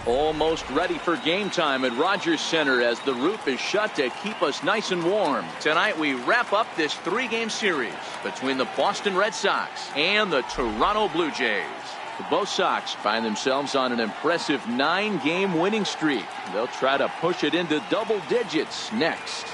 Almost ready for game time at Rogers Center as the roof is shut to keep us nice and warm. Tonight we wrap up this 3-game series between the Boston Red Sox and the Toronto Blue Jays. Both Sox find themselves on an impressive 9-game winning streak. They'll try to push it into double digits next.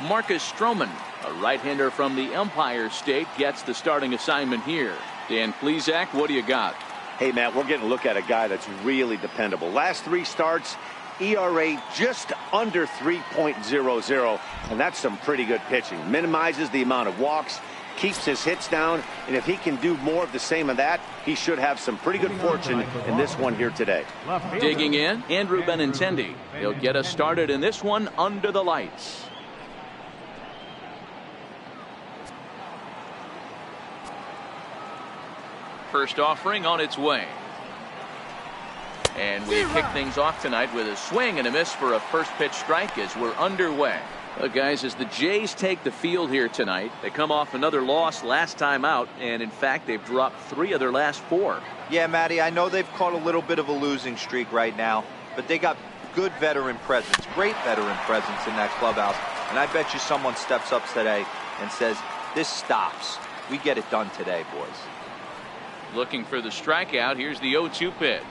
Marcus Stroman, a right-hander from the Empire State, gets the starting assignment here. Dan Plesac, what do you got? Hey, Matt, we're getting a look at a guy that's really dependable. Last 3 starts, ERA just under 3.00, and that's some pretty good pitching. Minimizes the amount of walks, keeps his hits down, and if he can do more of the same of that, he should have some pretty good fortune in this one here today. Digging in, Andrew Benintendi. He'll get us started in this one under the lights. First offering on its way. And we kick things off tonight with a swing and a miss for a first pitch strike as we're underway. Well, guys, as the Jays take the field here tonight, they come off another loss last time out, and in fact they've dropped 3 of their last 4. Yeah, Matty, I know they've caught a little bit of a losing streak right now, but they got good veteran presence, great veteran presence in that clubhouse, and I bet you someone steps up today and says, this stops. We get it done today, boys. Looking for the strikeout. Here's the 0-2 pitch.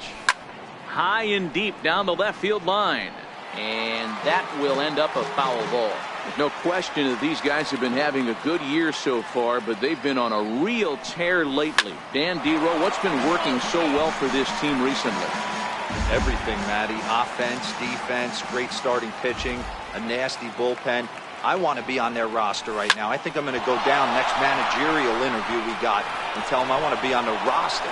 High and deep down the left field line. And that will end up a foul ball. There's no question that these guys have been having a good year so far, but they've been on a real tear lately. Dan Dero, what's been working so well for this team recently? Everything, Matty. Offense, defense, great starting pitching, a nasty bullpen. I want to be on their roster right now. I think I'm going to go down next managerial interview we got and tell them I want to be on the roster.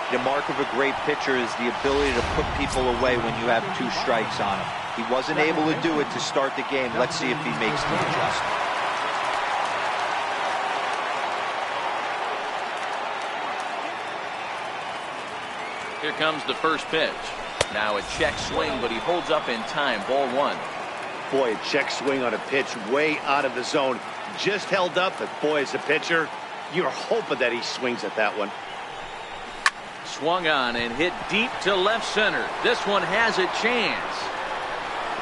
The mark of a great pitcher is the ability to put people away when you have 2 strikes on him. He wasn't able to do it to start the game. Let's see if he makes the adjustment. Here comes the first pitch. Now a check swing, but he holds up in time. Ball 1. Boy, a check swing on a pitch way out of the zone. Just held up, but boy, as a pitcher, you're hoping that he swings at that one. Swung on and hit deep to left center. This one has a chance.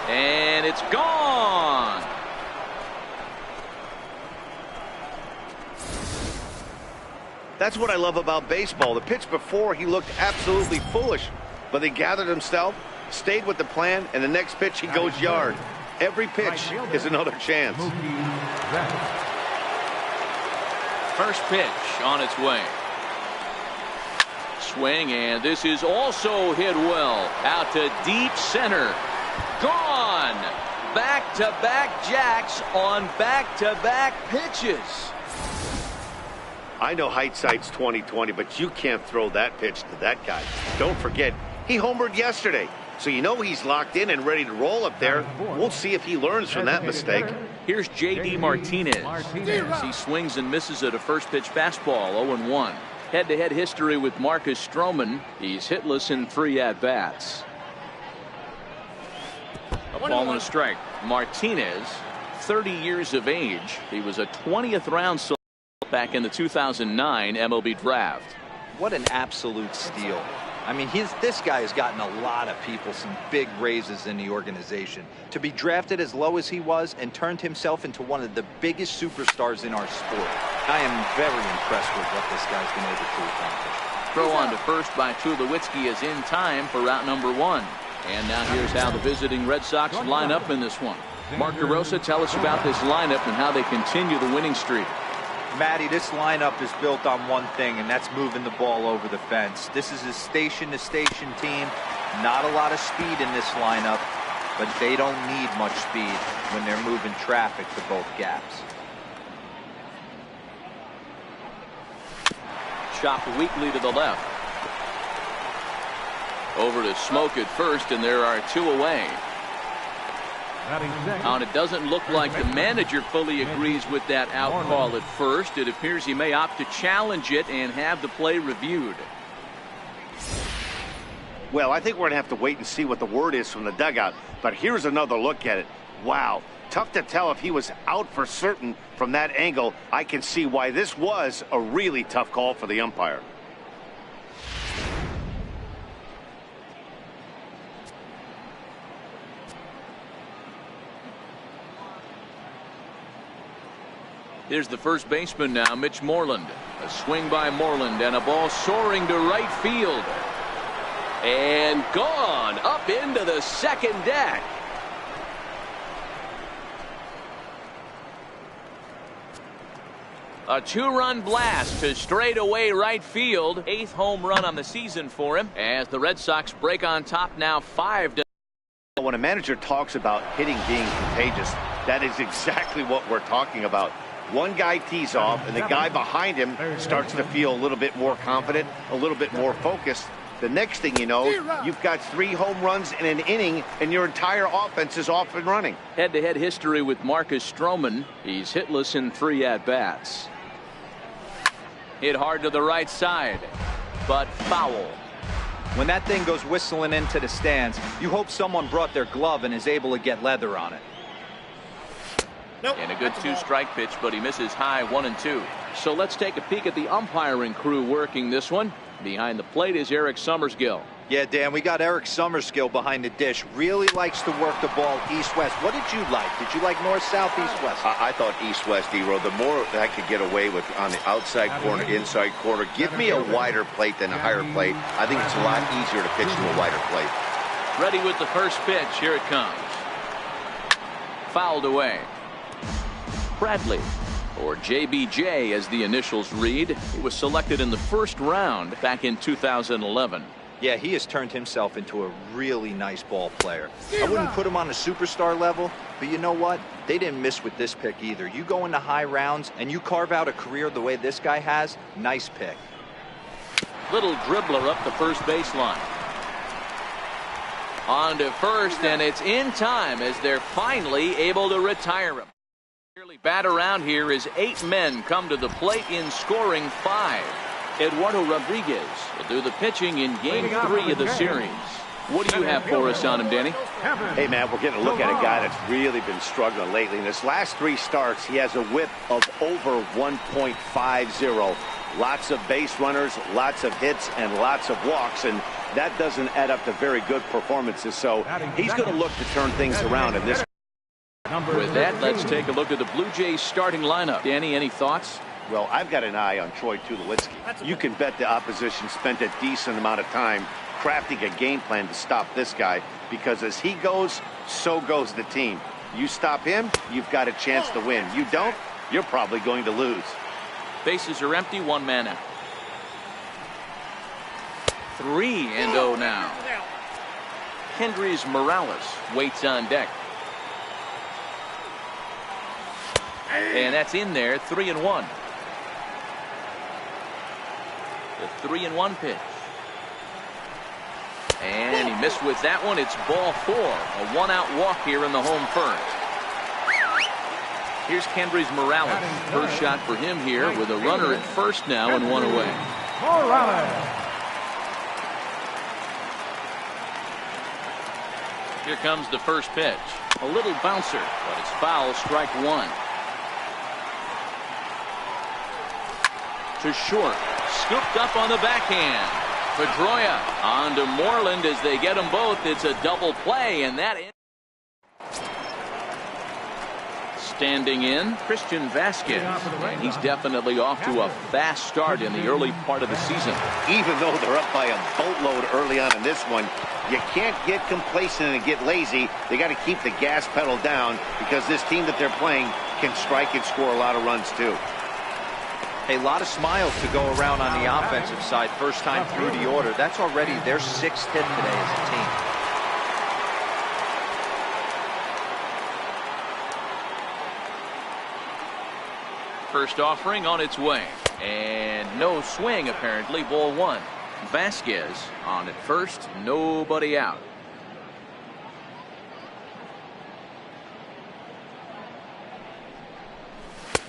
And it's gone. That's what I love about baseball. The pitch before, he looked absolutely foolish, but he gathered himself, stayed with the plan, and the next pitch he goes yard. Every pitch is another chance. First pitch on its way. Swing, and this is also hit well. Out to deep center. Gone. Back-to-back jacks on back-to-back pitches. I know hindsight's 20/20, but you can't throw that pitch to that guy. Don't forget, he homered yesterday. So you know he's locked in and ready to roll up there. We'll see if he learns from that mistake. Here's J.D. Martinez. He swings and misses at a first pitch fastball, 0-1. Head-to-head history with Marcus Stroman. He's hitless in 3 at-bats. A ball and a strike. Martinez, 30 years of age. He was a 20th round select back in the 2009 MLB draft. What an absolute steal. I mean, this guy has gotten a lot of people some big raises in the organization. To be drafted as low as he was and turned himself into one of the biggest superstars in our sport. I am very impressed with what this guy's been able to accomplish. Throw on to first by Tulowitzki is in time for route number 1. And now here's how the visiting Red Sox line up in this one. Mark DeRosa, tell us about this lineup and how they continue the winning streak. Matty, this lineup is built on one thing, and that's moving the ball over the fence. This is a station-to-station team. Not a lot of speed in this lineup, but they don't need much speed when they're moving traffic to both gaps. Chopped weakly to the left. Over to Smoke at first, and there are 2 away. And it doesn't look like the manager fully agrees with that out call at first. It appears he may opt to challenge it and have the play reviewed. Well, I think we're going to have to wait and see what the word is from the dugout. But here's another look at it. Wow. Tough to tell if he was out for certain from that angle. I can see why this was a really tough call for the umpire. Here's the first baseman now, Mitch Moreland. A swing by Moreland and a ball soaring to right field. And gone up into the second deck. A two-run blast to straightaway right field. 8th home run on the season for him as the Red Sox break on top now 5-0. When a manager talks about hitting being contagious, that is exactly what we're talking about. One guy tees off and the guy behind him starts to feel a little bit more confident, a little bit more focused. The next thing you know, you've got 3 home runs in an inning and your entire offense is off and running. Head-to-head history with Marcus Stroman. He's hitless in 3 at-bats. Hit hard to the right side, but foul. When that thing goes whistling into the stands, you hope someone brought their glove and is able to get leather on it. And a good 2-strike pitch, but he misses high 1-2. So let's take a peek at the umpiring crew working this one. Behind the plate is Eric Summersgill. Yeah, Dan, we got Eric Summersgill behind the dish. Really likes to work the ball east-west. What did you like? Did you like north-south, east-west? I thought east-west, D-Row. The more I could get away with on the outside corner, inside corner, give me a wider plate than a higher plate. I think it's a lot easier to pitch to a wider plate. Ready with the first pitch. Here it comes. Fouled away. Bradley, or JBJ as the initials read. He was selected in the first round back in 2011. Yeah, he has turned himself into a really nice ball player. I wouldn't put him on a superstar level, but you know what? They didn't miss with this pick either. You go into high rounds and you carve out a career the way this guy has, nice pick. Little dribbler up the first baseline. On to first, and it's in time as they're finally able to retire him. Bat around here as 8 men come to the plate in scoring 5. Eduardo Rodriguez will do the pitching in game 3 of the series. What do you have for us on him, Danny? Hey, man, we're getting a look at a guy that's really been struggling lately. In his last 3 starts, he has a whip of over 1.50. Lots of base runners, lots of hits, and lots of walks, and that doesn't add up to very good performances. So he's going to look to turn things around in this. With that, let's take a look at the Blue Jays starting lineup. Danny, any thoughts? Well, I've got an eye on Troy Tulowitzki. You can bet the opposition spent a decent amount of time crafting a game plan to stop this guy, because as he goes, so goes the team. You stop him, you've got a chance to win. You don't, you're probably going to lose. Bases are empty, 1 man out. 3-0 now. Kendrys Morales waits on deck. And that's in there, 3-1. The 3-1 pitch. And he missed with that one. It's ball 4. A 1-out walk here in the home first. Here's Kendrys Morales. First shot for him here with a runner at first now and 1 away. Here comes the first pitch. A little bouncer, but it's foul, strike 1. To short, scooped up on the backhand. Pedroia on to Moreland as they get them both. It's a double play, and that is standing in Christian Vasquez, and he's definitely off to a fast start in the early part of the season. Even though they're up by a boatload early on in this one, you can't get complacent and get lazy. They got to keep the gas pedal down, because this team that they're playing can strike and score a lot of runs too. A lot of smiles to go around on the offensive side. First time through the order. That's already their 6th hit today as a team. First offering on its way. And no swing, apparently. Ball 1. Vasquez on at first. Nobody out.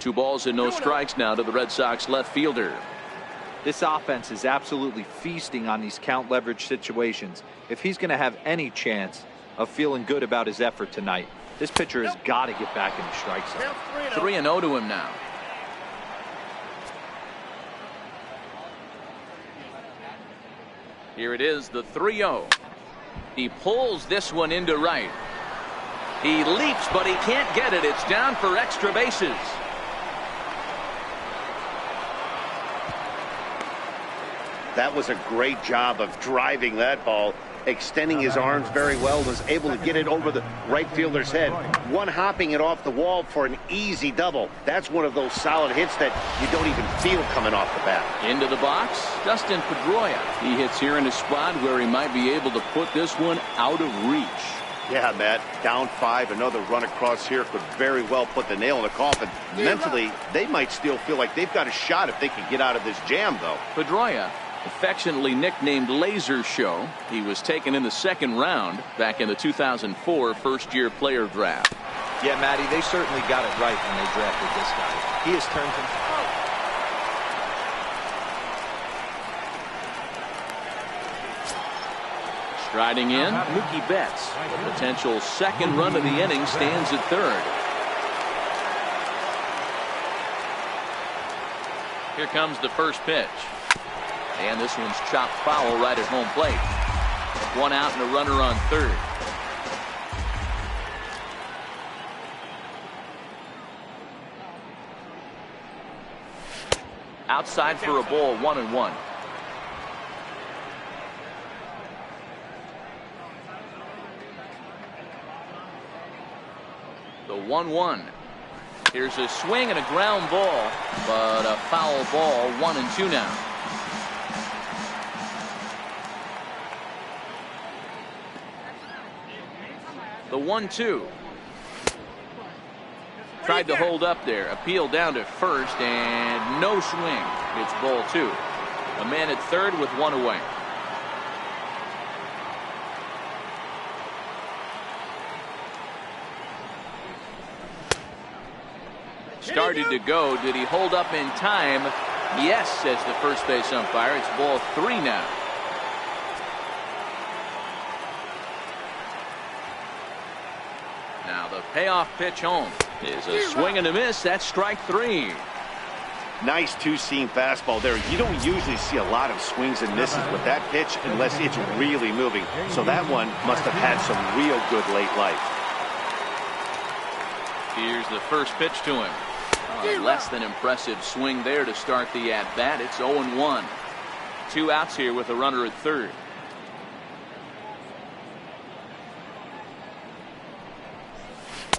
Two balls and no strikes now to the Red Sox left fielder. This offense is absolutely feasting on these count leverage situations. If he's going to have any chance of feeling good about his effort tonight, This pitcher has got to get back in the strike zone. 3-0 to him now. Here it is, the 3-0. He pulls this one into right. He leaps, but he can't get it. It's down for extra bases. That was a great job of driving that ball, extending his arms very well, was able to get it over the right fielder's head. One hopping it off the wall for an easy double. That's one of those solid hits that you don't even feel coming off the bat. Into the box, Dustin Pedroia. He hits here in a spot where he might be able to put this one out of reach. Yeah, Matt, down 5, another run across here could very well put the nail in the coffin. Mentally, they might still feel like they've got a shot if they can get out of this jam, though. Pedroia, affectionately nicknamed Laser Show. He was taken in the 2nd round back in the 2004 first-year player draft. Yeah, Matty, they certainly got it right when they drafted this guy. He has turned him. Striding in, Mookie Betts. The potential 2nd run of the inning stands at 3rd. Here comes the first pitch. And this one's chopped foul right at home plate. 1 out and a runner on 3rd. Outside for a ball, 1-1. The 1-1. Here's a swing and a ground ball, but a foul ball, 1-2 now. The 1-2. Tried to hold up there. Appeal down to first and no swing. It's ball 2. A man at 3rd with 1 away. Started to go. Did he hold up in time? Yes, says the first base umpire. It's ball 3 now. Now the payoff pitch home is a swing and a miss. That's strike 3. Nice two-seam fastball there. You don't usually see a lot of swings and misses with that pitch unless it's really moving. So that one must have had some real good late life. Here's the first pitch to him. Less than impressive swing there to start the at-bat. It's 0-1. 2 outs here with a runner at 3rd.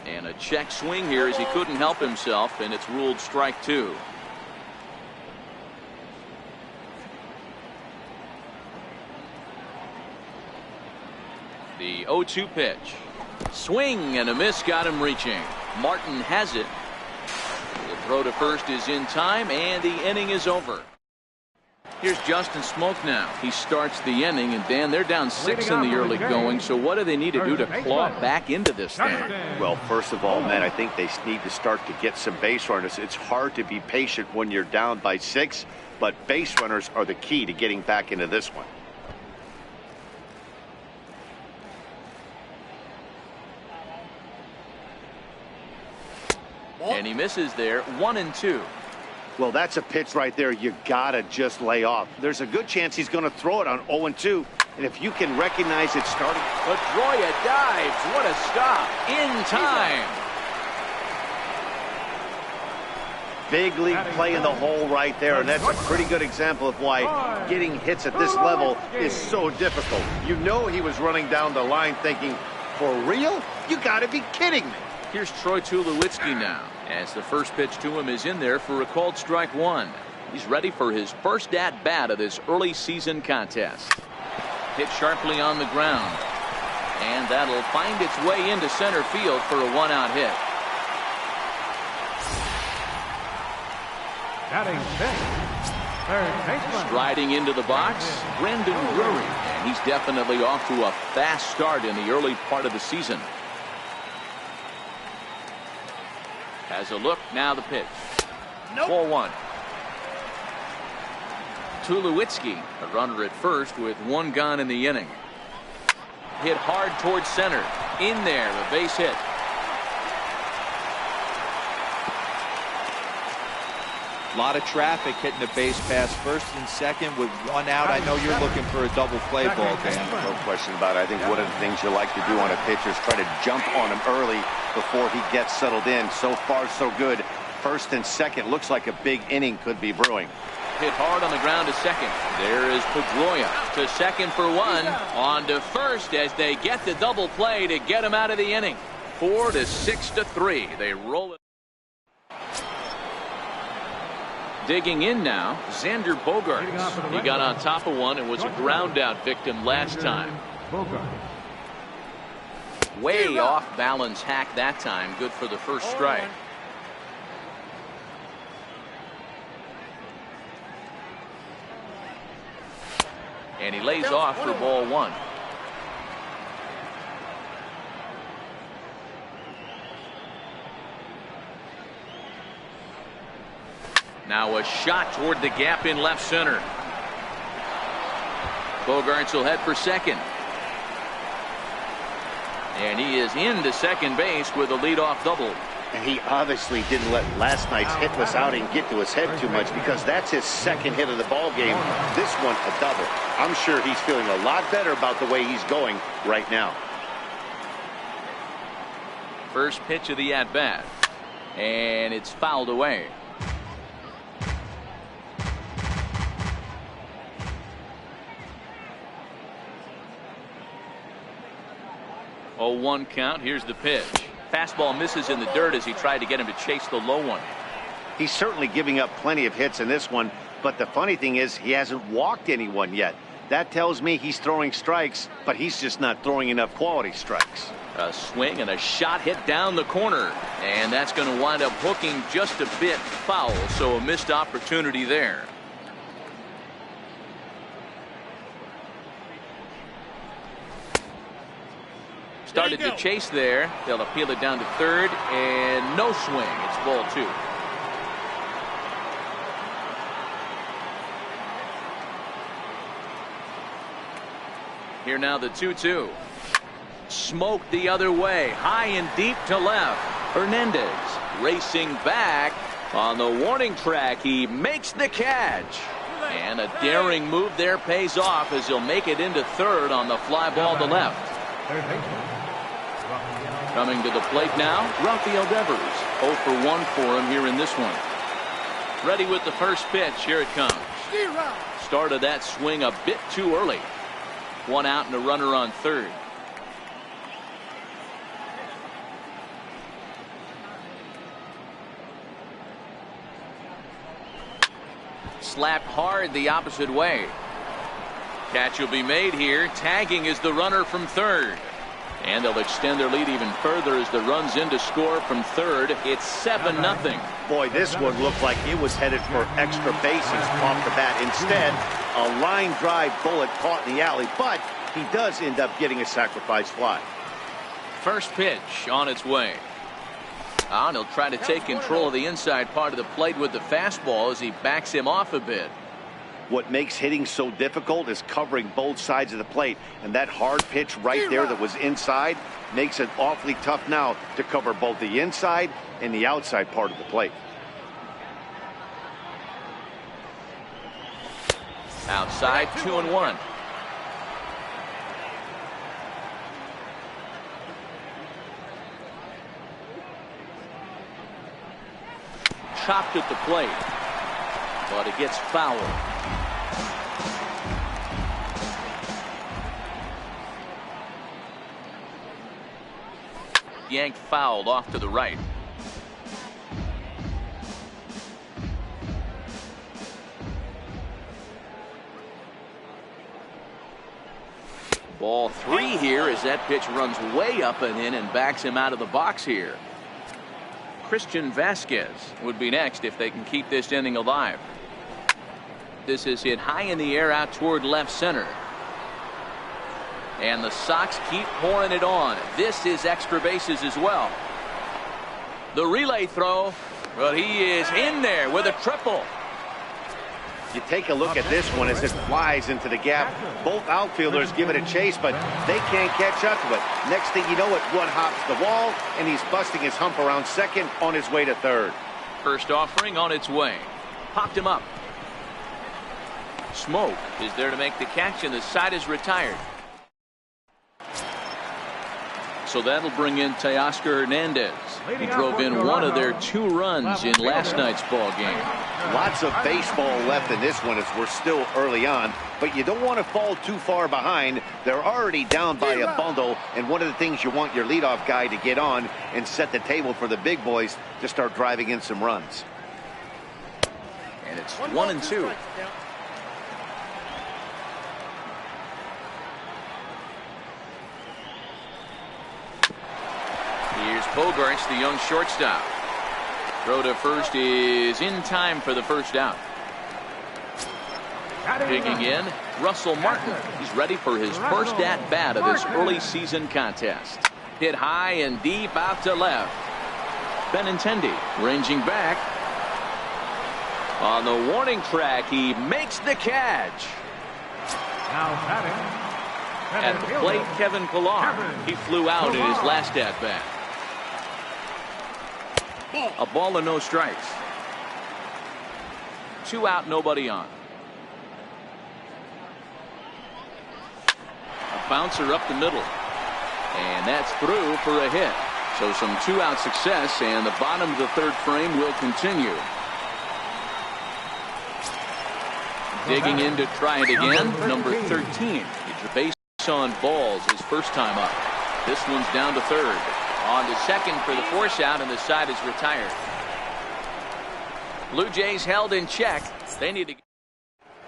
And a check swing here as he couldn't help himself, and it's ruled strike 2. The 0-2 pitch. Swing and a miss got him reaching. Martin has it. The throw to first is in time, and the inning is over. Here's Justin Smoke now. He starts the inning, and Dan, they're down 6 in the early going, so what do they need to do to claw back into this thing? Well, first of all, man, I think they need to start to get some base runners. It's hard to be patient when you're down by 6, but base runners are the key to getting back into this one. And he misses there. 1-2. Well, that's a pitch right there you gotta just lay off. There's a good chance he's going to throw it on 0-2, and if you can recognize it starting. Pedroia dives. What a stop. In time. Big league play in the hole right there, and that's a pretty good example of why getting hits at this level is so difficult. You know he was running down the line thinking, for real? You gotta be kidding me. Here's Troy Tulowitzki now, as the first pitch to him is in there for a called strike 1. He's ready for his first at-bat of this early season contest. Hit sharply on the ground, and that'll find its way into center field for a 1-out hit. Striding into the box, Brandon Drury, and he's definitely off to a fast start in the early part of the season. Has a look, now the pitch. Ball 1. Tulowitzki, a runner at first with 1 gone in the inning. Hit hard towards center. In there, a base hit. A lot of traffic hitting the base pass first and second with one out. I know you're looking for a double play ball, Dan. No question about it. I think one of the things you like to do on a pitcher is try to jump on him early before he gets settled in. So far, so good. First and second, looks like a big inning could be brewing. Hit hard on the ground to second. There is Pedroia to second for one. On to first as they get the double play to get him out of the inning. 4-6-3. They roll it. Digging in now, Xander Bogaerts. He got on top of one and was a ground out victim last time. Way off balance hack that time. Good for the first strike. And he lays off for ball one. Now a shot toward the gap in left center. Bogaerts will head for second. And he is into second base with a leadoff double. And he obviously didn't let last night's hitless outing get to his head too much, because that's his second hit of the ball game. This one a double. I'm sure he's feeling a lot better about the way he's going right now. First pitch of the at-bat. And it's fouled away. 0-1 count. Here's the pitch. Fastball misses in the dirt as he tried to get him to chase the low one. He's certainly giving up plenty of hits in this one, but the funny thing is he hasn't walked anyone yet. That tells me he's throwing strikes, but he's just not throwing enough quality strikes. A swing and a shot hit down the corner, and that's going to wind up hooking just a bit foul, so a missed opportunity there. Started to chase there. They'll appeal it down to third, and no swing. It's ball two. Here now the 2-2. Smoked the other way, high and deep to left. Hernandez racing back on the warning track. He makes the catch, and a daring move there pays off as he'll make it into third on the fly ball to left. Coming to the plate now, Rafael Devers. 0 for 1 for him here in this one. Ready with the first pitch. Here it comes. Started that swing a bit too early. One out and a runner on third. Slapped hard the opposite way. Catch will be made here. Tagging is the runner from third. And they'll extend their lead even further as the run's in to score from third. It's 7-0. Boy, this one looked like it was headed for extra bases off the bat. Instead, a line drive bullet caught in the alley, but he does end up getting a sacrifice fly. First pitch on its way. And he'll try to take control of the inside part of the plate with the fastball as he backs him off a bit. What makes hitting so difficult is covering both sides of the plate, and that hard pitch right there that was inside makes it awfully tough now to cover both the inside and the outside part of the plate. Outside, 2-1. Chopped at the plate, but it gets fouled. Yanked fouled off to the right. Ball 3 here as that pitch runs way up and in and backs him out of the box here. Christian Vasquez would be next if they can keep this inning alive. This is hit high in the air out toward left center. And the Sox keep pouring it on. This is extra bases as well. The relay throw, but he is in there with a triple. You take a look at this one as it flies into the gap. Both outfielders give it a chase, but they can't catch up to it. Next thing you know it, one hops the wall, and he's busting his hump around second on his way to third. First offering on its way. Popped him up. Smoke is there to make the catch, and the side is retired. So that'll bring in Teoscar Hernandez. He drove in one of their 2 runs in last night's ball game. Lots of baseball left in this one as we're still early on, but you don't want to fall too far behind. They're already down by a bundle, and one of the things you want your leadoff guy to get on and set the table for the big boys to start driving in some runs. And it's 1-2. Here's Bogaerts, the young shortstop. Throw to first is in time for the first out. Digging in, Russell Martin. He's ready for his first at-bat of this early season contest. Hit high and deep out to left. Benintendi ranging back. On the warning track, he makes the catch. At the plate, Kevin Pillar. He flew out in his last at-bat. A ball and no strikes. 2 out, nobody on. A bouncer up the middle. And that's through for a hit. So some 2-out success, and the bottom of the 3rd frame will continue. Digging in to try it again, number 13. It's a base on balls his first time up. This one's down to 3rd. On to 2nd for the force out, and the side is retired. Blue Jays held in check. They need to.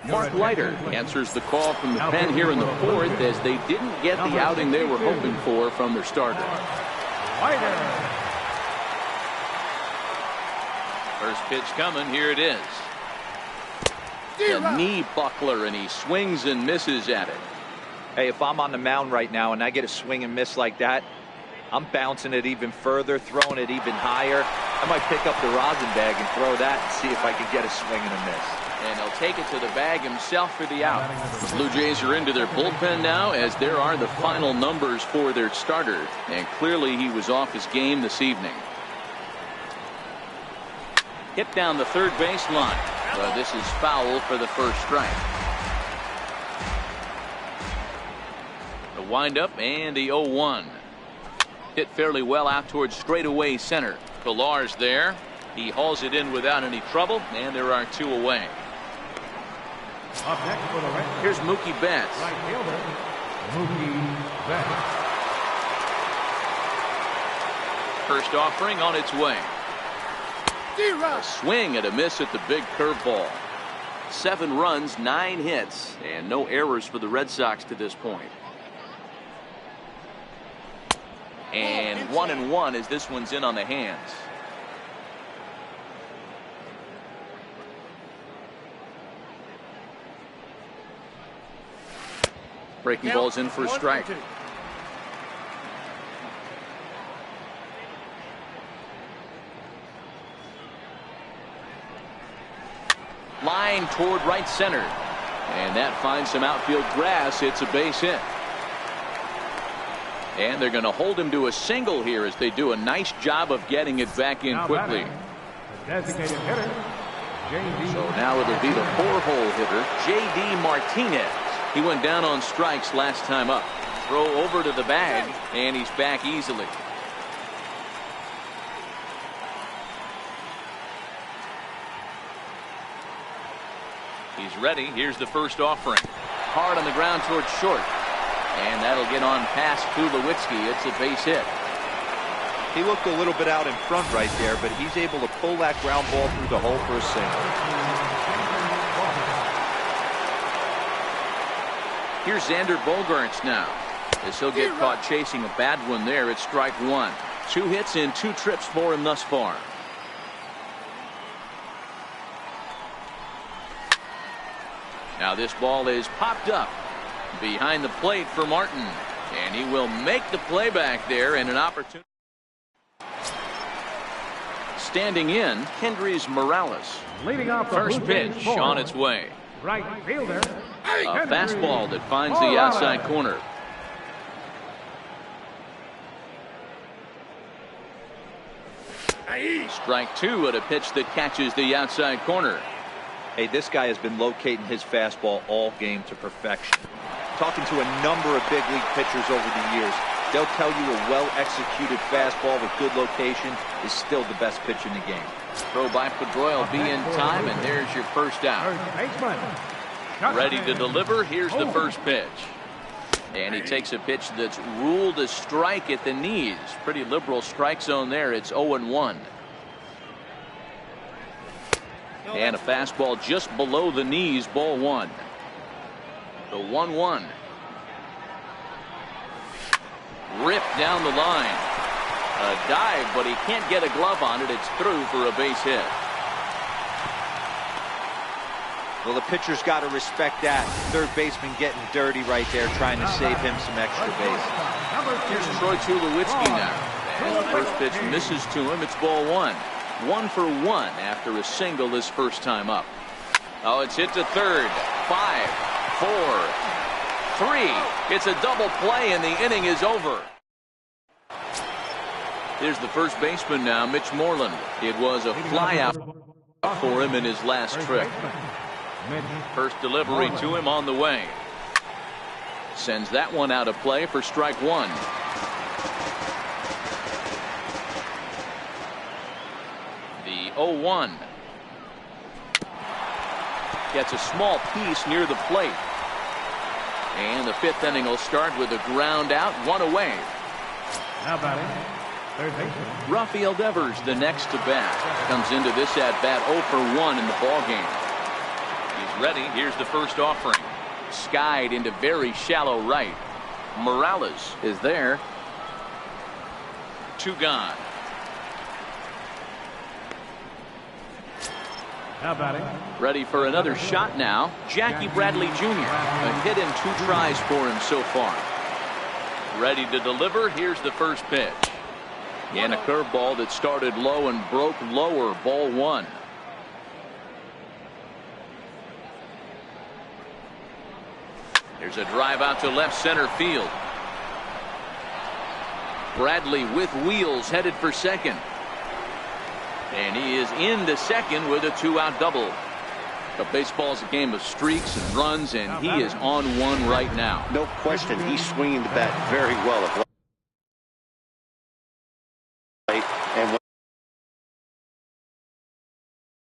Mark Leiter answers the call from the pen here in the 4th as they didn't get the outing they were hoping for from their starter. First pitch coming. Here it is. A knee buckler, and he swings and misses at it. Hey, if I'm on the mound right now and I get a swing and miss like that, I'm bouncing it even further, throwing it even higher. I might pick up the rosin bag and throw that and see if I can get a swing and a miss. And he'll take it to the bag himself for the out. The Blue Jays are into their bullpen now, as there are the final numbers for their starter. And clearly he was off his game this evening. Hit down the 3rd base line. This is foul for the first strike. The windup and the 0-1. Hit fairly well out towards straightaway center. Pillar's there. He hauls it in without any trouble, and there are 2 away. Here's Mookie Betts. First offering on its way. A swing and a miss at the big curveball. 7 runs, 9 hits, and no errors for the Red Sox to this point. And 1-1 as this one's in on the hands. Breaking ball's in for a strike. Line toward right center. And that finds some outfield grass. It's a base hit. And they're going to hold him to a single here as they do a nice job of getting it back in quickly. So now it'll be the 4-hole hitter, J.D. Martinez. He went down on strikes last time up. Throw over to the bag, and he's back easily. He's ready. Here's the first offering. Hard on the ground towards short. And that'll get on past Tulowitzki. It's a base hit. He looked a little bit out in front right there, but he's able to pull that ground ball through the hole for a single. Here's Xander Bogaerts now, as he'll get caught chasing a bad one there. It's strike 1. 2 hits in 2 trips for him thus far. Now this ball is popped up behind the plate for Martin, and he will make the play back there, and an opportunity. Standing in, Kendrys Morales. First pitch on its way. Right fielder. A fastball that finds the outside corner. Strike 2 at a pitch that catches the outside corner. Hey, this guy has been locating his fastball all game to perfection. Talking to a number of big league pitchers over the years, they'll tell you a well-executed fastball with good location is still the best pitch in the game. Throw by Pedroia will be in time, and there's your first out. Ready to deliver. Here's the first pitch. And he takes a pitch that's ruled a strike at the knees. Pretty liberal strike zone there. It's 0-1. And a fastball just below the knees, ball one. The 1-1. Ripped down the line. A dive, but he can't get a glove on it. It's through for a base hit. Well, the pitcher's got to respect that. Third baseman getting dirty right there, trying to save him some extra bases. Here's Troy Tulowitzki now. And the first pitch misses to him. It's ball one. 1 for 1 after a single his first time up. Oh, it's hit to third. 5, 4, 3. It's a double play, and the inning is over. Here's the first baseman now, Mitch Moreland. It was a fly out for him in his last trip. First delivery to him on the way. Sends that one out of play for strike one. The 0-1. Gets a small piece near the plate. And the fifth inning will start with a ground out, one away. Now batting, third baseman Rafael Devers, the next to bat, comes into this at bat 0 for 1 in the ball game. He's ready. Here's the first offering. Skied into very shallow right. Morales is there. 2 gone. now batting, Ready for another shot now. Jackie Bradley Jr. A hit in 2 tries for him so far. Ready to deliver. Here's the first pitch. And a curveball that started low and broke lower. Ball one. There's a drive out to left center field. Bradley with wheels headed for second. And he is into second with a 2-out double. But baseball's a game of streaks and runs, and he is on one right now. No question, he's swinging the bat very well at plate. And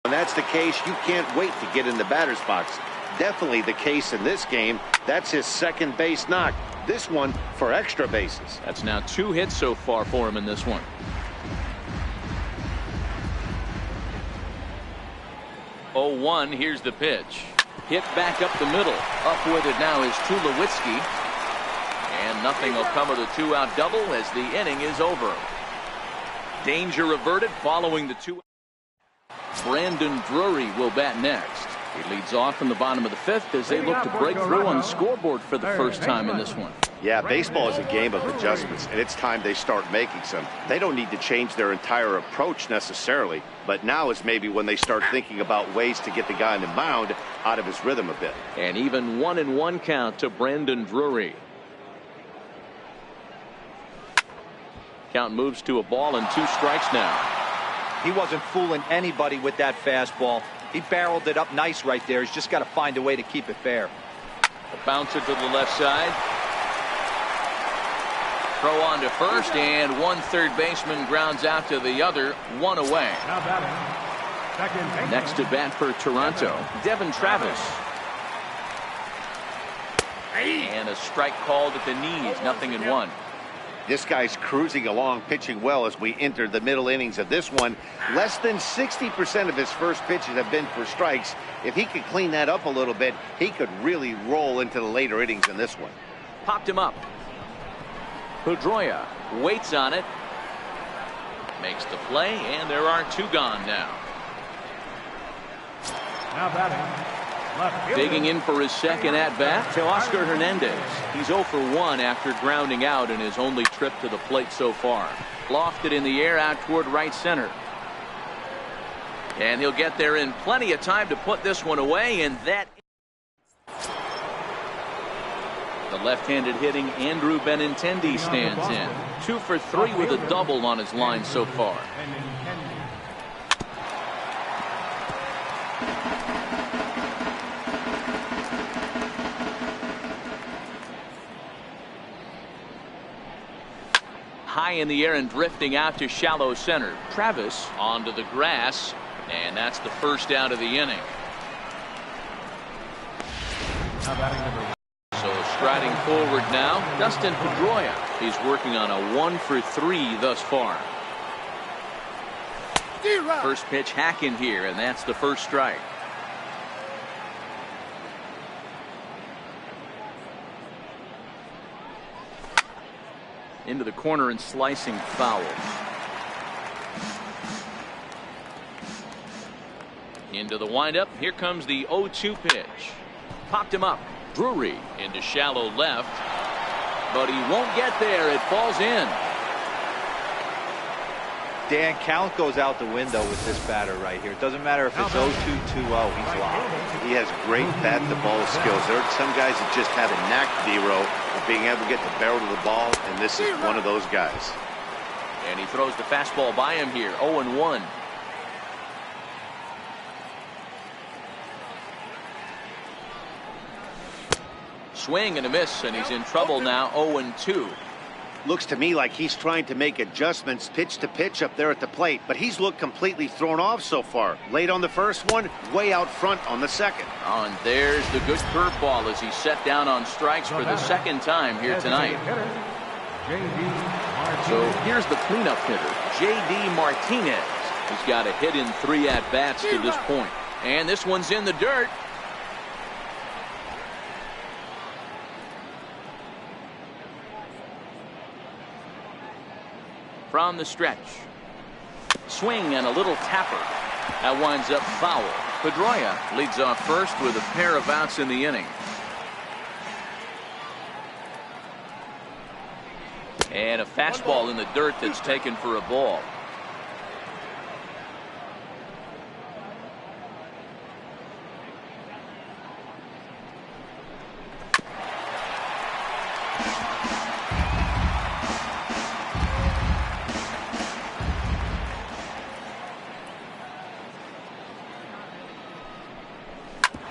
when that's the case, you can't wait to get in the batter's box. Definitely the case in this game. That's his second base knock. This one for extra bases. That's now 2 hits so far for him in this one. 0-1. Here's the pitch. Hit back up the middle. Up with it now is Tulowitzki. And nothing will come of the 2-out double as the inning is over. Danger averted following the 2. Brandon Drury will bat next. He leads off in the bottom of the 5th as they look to break through on the scoreboard for the first time in this one. Yeah, baseball is a game of adjustments, and it's time they start making some. They don't need to change their entire approach necessarily, but now is maybe when they start thinking about ways to get the guy on the mound out of his rhythm a bit. And even 1-1 count to Brandon Drury. Count moves to a ball and 2 strikes now. He wasn't fooling anybody with that fastball. He barreled it up nice right there. He's just got to find a way to keep it fair. A bouncer to the left side. Throw on to first, and one third baseman grounds out to the other. 1 away. now batting, second baseman Next to bat for Toronto, Devin Travis. And a strike called at the knees. 0-1. This guy's cruising along, pitching well as we enter the middle innings of this one. Less than 60% of his first pitches have been for strikes. If he could clean that up a little bit, he could really roll into the later innings in this one. Popped him up. Pedroia waits on it. Makes the play, and there are 2 gone now. now batting, left fielder, Digging in for his second at-bat, Teoscar Hernandez. He's 0 for 1 after grounding out in his only trip to the plate so far. Lofted in the air out toward right center. And he'll get there in plenty of time to put this one away, and that... The left-handed hitting Andrew Benintendi stands in. 2 for 3 with a double on his line so far. high in the air and drifting out to shallow center. Travis onto the grass, and that's the first out of the inning. Now batting number 1. So striding forward now, Dustin Pedroia. He's working on a 1 for 3 thus far. First pitch hacking here, and that's the first strike. Into the corner and slicing foul. Into the windup. Here comes the 0-2 pitch. Popped him up. Drury into shallow left, but he won't get there. It falls in. Dan, count goes out the window with this batter right here. It doesn't matter if it's 0-2, 2-0. He's locked. He has great bat-to-ball skills. There are some guys that just have a knack, Dero, of being able to get the barrel to the ball, and this is one of those guys. And he throws the fastball by him here. 0-1. Swing and a miss, and he's in trouble now. 0-2. Looks to me like he's trying to make adjustments pitch to pitch up there at the plate, but he's looked completely thrown off so far. Late on the first one, way out front on the second. Oh, and there's the good curveball as he's set down on strikes for the second time here tonight. So here's the cleanup hitter, J.D. Martinez. He's got a hit in 3 at-bats to this point. And this one's in the dirt. From the stretch. Swing and a little tapper. That winds up foul. Pedroia leads off first with a pair of outs in the inning. And a fastball in the dirt that's taken for a ball.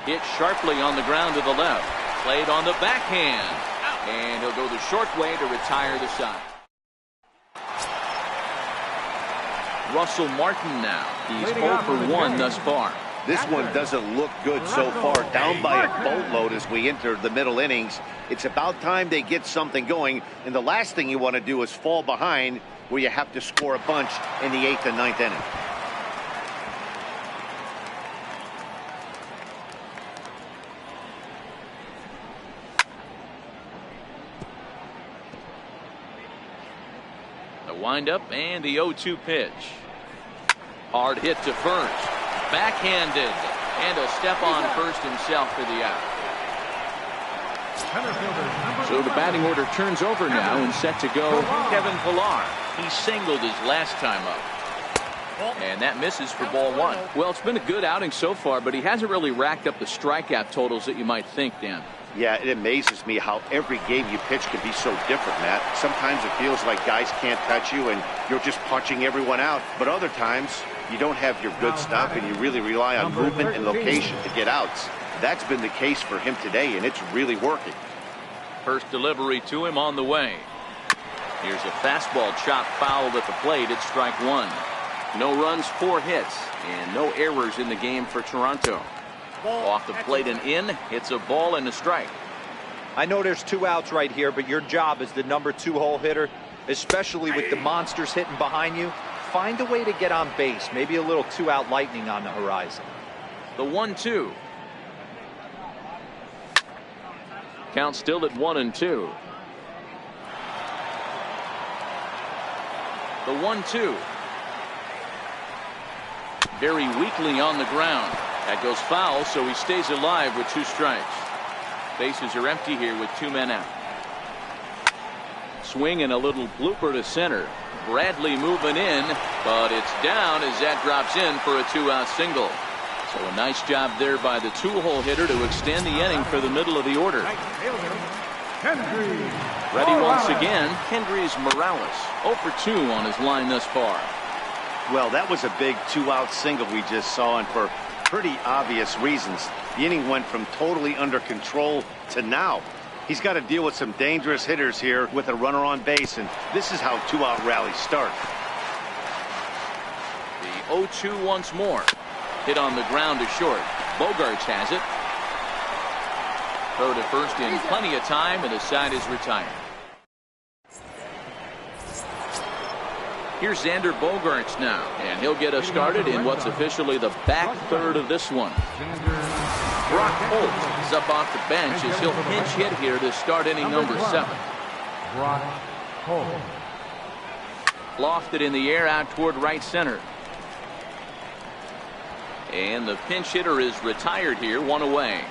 Hit sharply on the ground to the left. Played on the backhand. And he'll go the short way to retire the side. Russell Martin now. He's 0 for 1 thus far. This one doesn't look good so far. Down by a boatload as we enter the middle innings. It's about time they get something going. And the last thing you want to do is fall behind where you have to score a bunch in the 8th and 9th inning. Windup and the 0-2 pitch. Hard hit to first. Backhanded. And he'll step on first himself for the out. So the batting order turns over now and set to go Kevin Pillar. He singled his last time up. And that misses for ball 1. Well, it's been a good outing so far, but he hasn't really racked up the strikeout totals that you might think, Dan. Yeah, it amazes me how every game you pitch can be so different, Matt. Sometimes it feels like guys can't touch you and you're just punching everyone out. But other times, you don't have your good stuff and you really rely on movement and location to get outs. That's been the case for him today, and it's really working. First delivery to him on the way. Here's a fastball chopped foul at the plate. It's strike 1. No runs, 4 hits, and no errors in the game for Toronto. Off the plate and in. It's a ball and a strike. I know there's 2 outs right here, but your job as the number 2 hole hitter, especially with the monsters hitting behind you, find a way to get on base. Maybe a little 2-out lightning on the horizon. The 1-2. Count still at 1-2. The 1-2. Very weakly on the ground. That goes foul, so he stays alive with 2 strikes. Bases are empty here with 2 men out. Swing and a little blooper to center. Bradley moving in, but it's down as that drops in for a 2-out single. So a nice job there by the 2-hole hitter to extend the inning for the middle of the order. Ready once again, Kendrys Morales. 0 for 2 on his line thus far. Well, that was a big 2-out single we just saw, and for pretty obvious reasons. The inning went from totally under control to now. He's got to deal with some dangerous hitters here with a runner on base, and this is how two-out rallies start. The 0-2 once more. Hit on the ground to short. Bogarts has it. Throw to first in plenty of time, and the side is retired. Here's Xander Bogarts now, and he'll get us started in what's officially the back third of this one. Brock Holt is up off the bench as he'll pinch hit here to start inning number 7. Brock Holt. Lofted in the air out toward right center. And the pinch hitter is retired here, one away.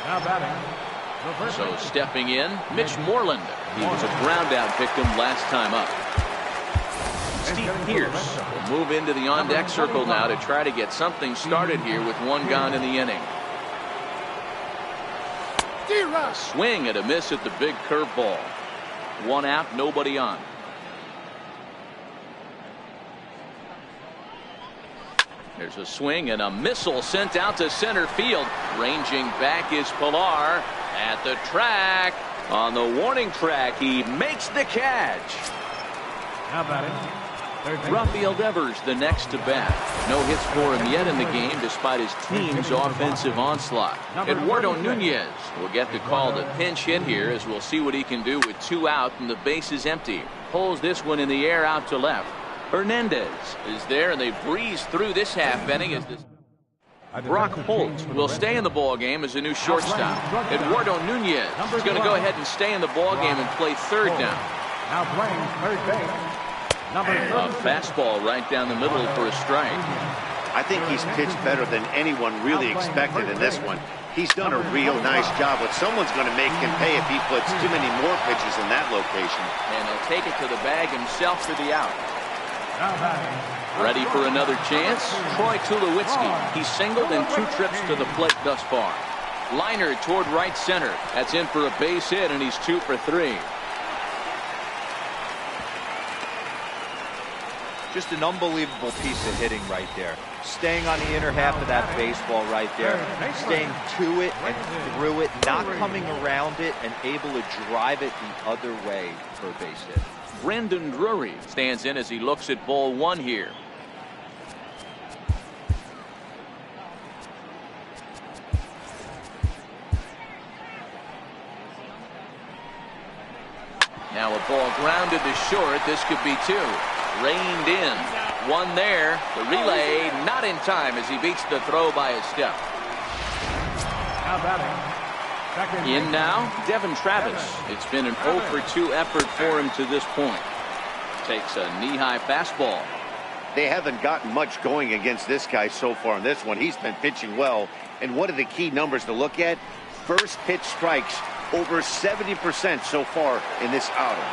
Now batting. So stepping in, Mitch Moreland. He was a ground out victim last time up. Steve Pearce will move into the on-deck circle now to try to get something started here with one gone in the inning. A swing and a miss at the big curveball. One out, nobody on. There's a swing and a missile sent out to center field. Ranging back is Pilar at the track. On the warning track, he makes the catch. Now batting. Rafael Devers the next to bat. No hits for him yet in the game despite his team's offensive onslaught. Eduardo Nunez will get the call to pinch hit here as we'll see what he can do with 2 out and the base is empty. Pulls this one in the air out to left. Hernandez is there and they breeze through this half inning as this. Brock Holt will stay in the ball game as a new shortstop. Eduardo Nunez is going to go ahead and stay in the ball game and play third now. Now playing third base. A fastball right down the middle for a strike. I think he's pitched better than anyone really expected in this one. He's done a real nice job, but someone's going to make him pay if he puts too many more pitches in that location. And he'll take it to the bag himself for the out. Now batting. Ready for another chance? Troy Tulowitzki. He's singled in 2 trips to the plate thus far. Liner toward right center. That's in for a base hit, and he's 2 for 3. Just an unbelievable piece of hitting right there. Staying on the inner half of that baseball right there. Staying to it and through it. Not coming around it and able to drive it the other way for a base hit. Brandon Drury stands in as he looks at ball 1 here. Now a ball grounded to short. This could be 2. Reined in. 1 there. The relay not in time as he beats the throw by a step. Now batting. In now, Devin Travis. It's been an 0 for 2 effort for him to this point. Takes a knee-high fastball. They haven't gotten much going against this guy so far in this one. He's been pitching well. And what are the key numbers to look at? First pitch strikes over 70% so far in this outing.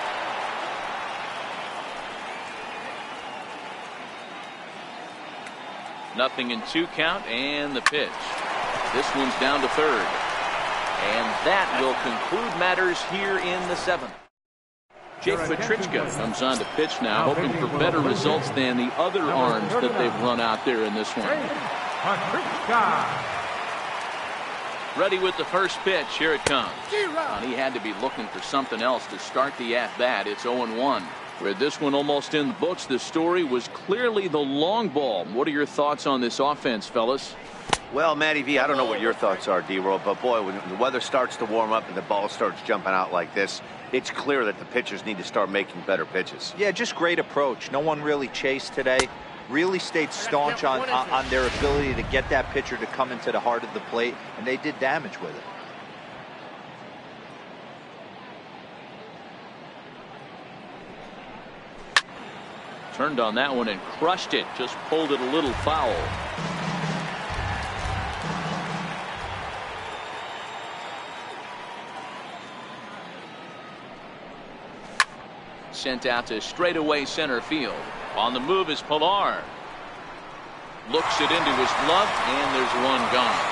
Nothing in 2 count and the pitch. This one's down to third. And that will conclude matters here in the 7th. Jake Petrichka comes on to pitch now, hoping for better results than the other arms that they've run out there in this one. Ready with the first pitch. Here it comes. And he had to be looking for something else to start the at-bat. It's 0-1. With this one almost in the books, the story was clearly the long ball. What are your thoughts on this offense, fellas? Well, Matty V, I don't know what your thoughts are, D-Roll, but boy, when the weather starts to warm up and the ball starts jumping out like this, it's clear that the pitchers need to start making better pitches. Yeah, just great approach. No one really chased today. Really stayed staunch on their ability to get that pitcher to come into the heart of the plate, and they did damage with it. Turned on that one and crushed it. Just pulled it a little foul. Sent out to straightaway center field. On the move is Pilar. Looks it into his glove, and there's one gone.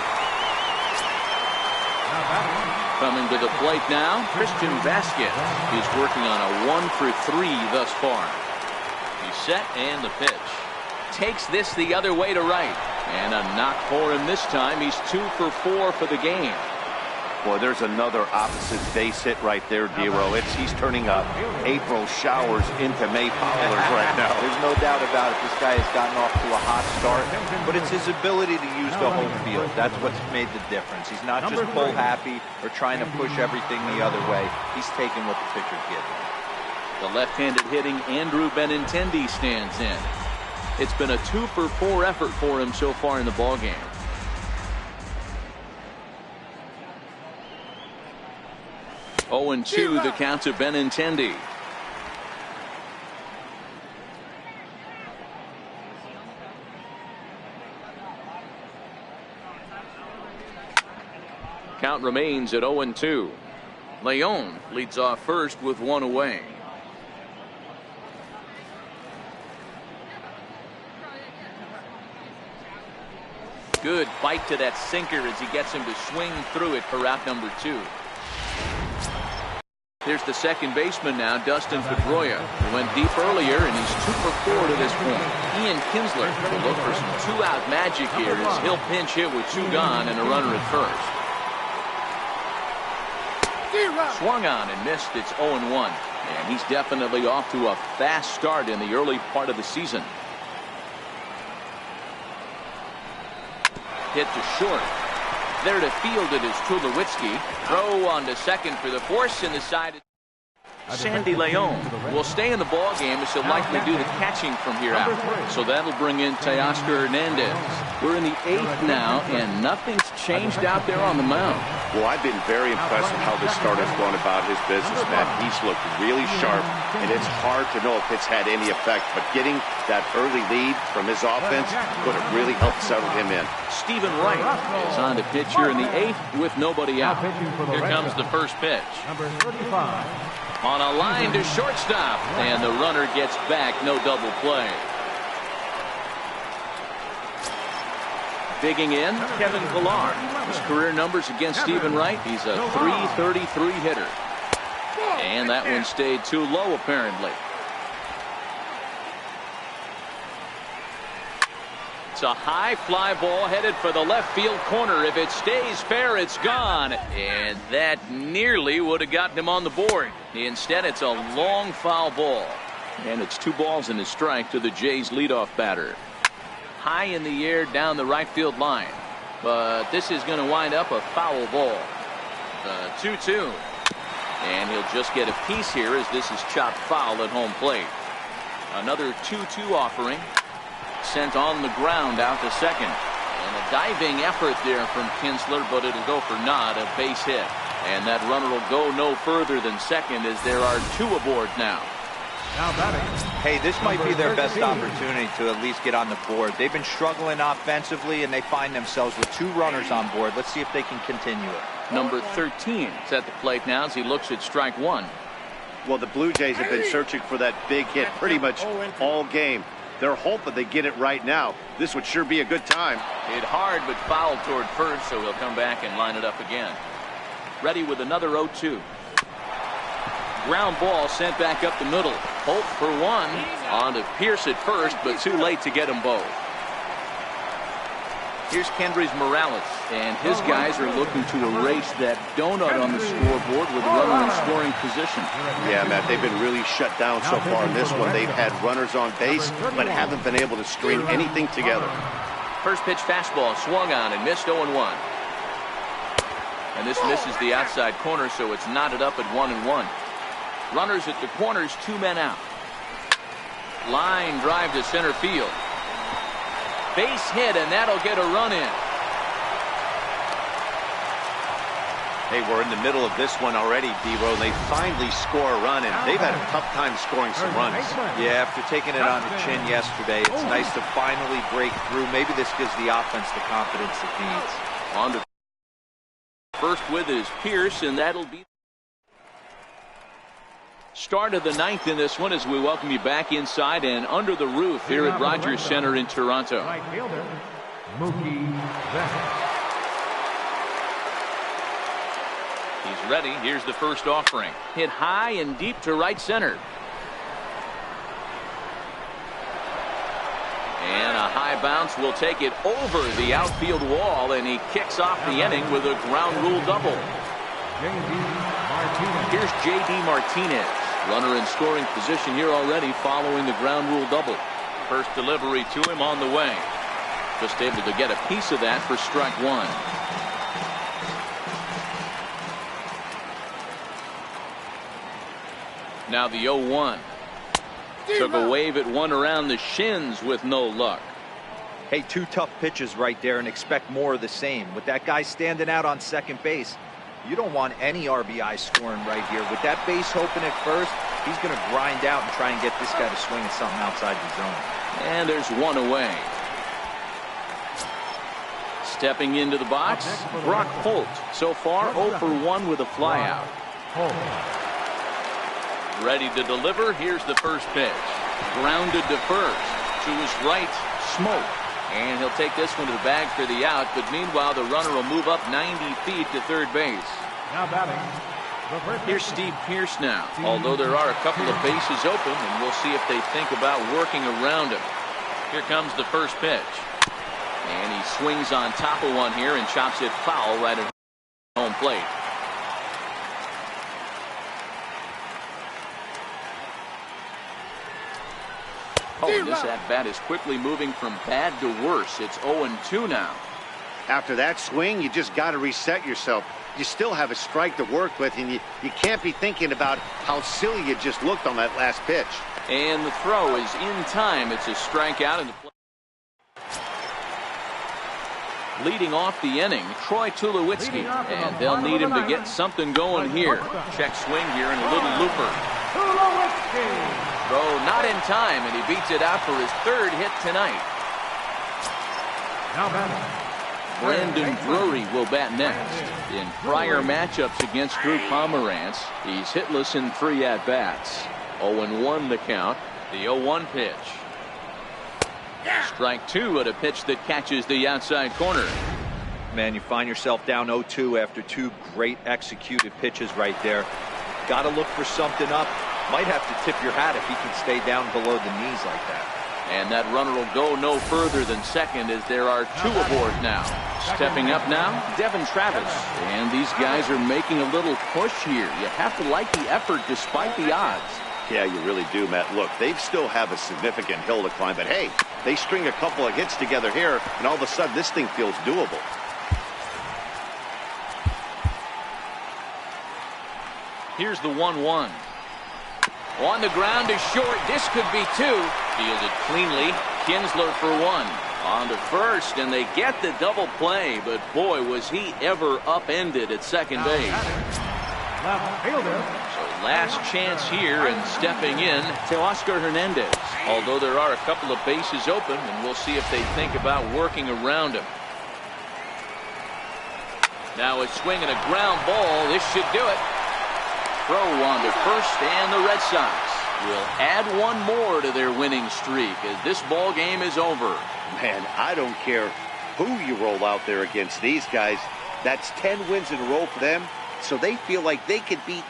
Coming to the plate now, Christian Vasquez. He's working on a 1 for 3 thus far. He's set and the pitch. Takes this the other way to right. And a knock for him this time. He's 2 for 4 for the game. Boy, there's another opposite base hit right there, D-Row. He's turning up April showers into May poplars right now. There's no doubt about it. This guy has gotten off to a hot start, but it's his ability to use the home field. That's what's made the difference. He's not just pull happy or trying to push everything the other way. He's taking what the pitcher's giving him. The left-handed hitting Andrew Benintendi stands in. It's been a 2-for-4 effort for him so far in the ballgame. Oh, 0-2 the count to Benintendi. Count remains at 0-2. Leon leads off first with one away. Good bite to that sinker as he gets him to swing through it for out number 2. Here's the second baseman now, Dustin Pedroia. He went deep earlier, and he's 2-for-4 to this point. Ian Kinsler will look for some two-out magic here as he'll pinch hit with 2 gone and a runner at first. Swung on and missed. It's 0-1. And he's definitely off to a fast start in the early part of the season. Hit to short. There to field it is Tulowitzki. Throw on to second for the force, and the side. Sandy Leon will stay in the ball game as he'll likely do the catching from here out. So that'll bring in Teoscar Hernandez. We're in the 8th now, and nothing's changed out there on the mound. Well, I've been very impressed with how this starter's gone about his business, Matt. He's looked really sharp, and it's hard to know if it's had any effect, but getting that early lead from his offense could have really helped settle him in. Stephen Wright is on to pitch here in the 8th with nobody out. Here comes the first pitch. Number 35. On a line to shortstop, and the runner gets back. No double play. Digging in, Kevin Pillar. His career numbers against Stephen Wright. He's a .333 hitter. And that one stayed too low, apparently. It's a high fly ball headed for the left field corner. If it stays fair, it's gone. And that nearly would have gotten him on the board. Instead, it's a long foul ball. And it's 2 balls and a strike to the Jays' leadoff batter. High in the air down the right field line. But this is going to wind up a foul ball. 2-2. And he'll just get a piece here as this is chopped foul at home plate. Another 2-2 offering. Sent on the ground out to second. And a diving effort there from Kinsler, but it'll go for naught, a base hit. And that runner will go no further than second as there are 2 aboard now. Hey, this might be their best opportunity to at least get on the board. They've been struggling offensively, and they find themselves with 2 runners on board. Let's see if they can continue it. Number 13 is at the plate now as he looks at strike 1. Well, the Blue Jays have been searching for that big hit pretty much all game. They're hoping they get it right now. This would sure be a good time. Hit hard but fouled toward first, so he'll come back and line it up again. Ready with another 0-2. Ground ball sent back up the middle. Holt for 1. On to Pierce at first, but too late to get them both. Here's Kendrys Morales, and his guys are looking to erase that donut on the scoreboard with a runner in scoring position. Yeah, Matt, they've been really shut down so far in this one. They've had runners on base, but haven't been able to string anything together. First pitch fastball swung on and missed 0-1. And this misses the outside corner, so it's knotted up at 1-1. Runners at the corners, 2 men out. Line drive to center field. Base hit, and that'll get a run in. Hey, we're in the middle of this one already, D-Row. They finally score a run, and they've had a tough time scoring some runs. Yeah, after taking it on the chin yesterday, it's nice to finally break through. Maybe this gives the offense the confidence it needs. On to first with is Pierce, and that'll be start of the 9th in this one as we welcome you back inside and under the roof here at Rogers Center in Toronto. Right fielder, Mookie Betts. He's ready. Here's the first offering. Hit high and deep to right center. And a high bounce will take it over the outfield wall, and he kicks off the inning with a ground rule double. J.D. Martinez. Here's J.D. Martinez. Runner in scoring position here already following the ground rule double. First delivery to him on the way. Just able to get a piece of that for strike one. Now the 0-1. Took a wave at one around the shins with no luck. Hey, two tough pitches right there, and expect more of the same. With that guy standing out on second base, you don't want any RBI scoring right here. With that base open at first, he's going to grind out and try and get this guy to swing at something outside the zone. And there's one away. Stepping into the box, Brock Holt. So far 0 for 1 with a flyout. Ready to deliver. Here's the first pitch. Grounded to first. To his right, Smoke. And he'll take this one to the bag for the out. But meanwhile, the runner will move up 90 feet to third base. Now batting. Here's Steve Pearce now. Although there are a couple of bases open, and we'll see if they think about working around him. Here comes the first pitch. And he swings on top of one here and chops it foul right at home plate. Oh, and this at-bat is quickly moving from bad to worse. It's 0-2 now. After that swing, you just got to reset yourself. You still have a strike to work with, and you can't be thinking about how silly you just looked on that last pitch. And the throw is in time. It's a strikeout in the play. Leading off the inning, Troy Tulowitzki, and they'll need him to get something going here. Check swing here and a little looper. Throw not in time, and he beats it out for his third hit tonight. Now batting. Brandon Drury will bat next. In prior matchups against Drew Pomerantz, he's hitless in 3 at-bats. 0-1 the count. The 0-1 pitch. Strike 2 at a pitch that catches the outside corner. Man, you find yourself down 0-2 after 2 great executed pitches right there. Got to look for something up. Might have to tip your hat if he can stay down below the knees like that. And that runner will go no further than second as there are 2 aboard now. Stepping up now, Devin Travis. And these guys are making a little push here. You have to like the effort despite the odds. Yeah, you really do, Matt. Look, they still have a significant hill to climb, but hey, they string a couple of hits together here, and all of a sudden this thing feels doable. Here's the 1-1. On the ground is short. This could be 2. Fielded cleanly. Kinsler for 1. On to first, and they get the double play, but boy, was he ever upended at second base. Left fielder. So last chance here, and stepping in to Oscar Hernandez. Although there are a couple of bases open, and we'll see if they think about working around him. Now a swing and a ground ball. This should do it. Throw on to first, and the Red Sox will add one more to their winning streak as this ball game is over. Man, I don't care who you roll out there against these guys. That's 10 wins in a row for them, so they feel like they could beat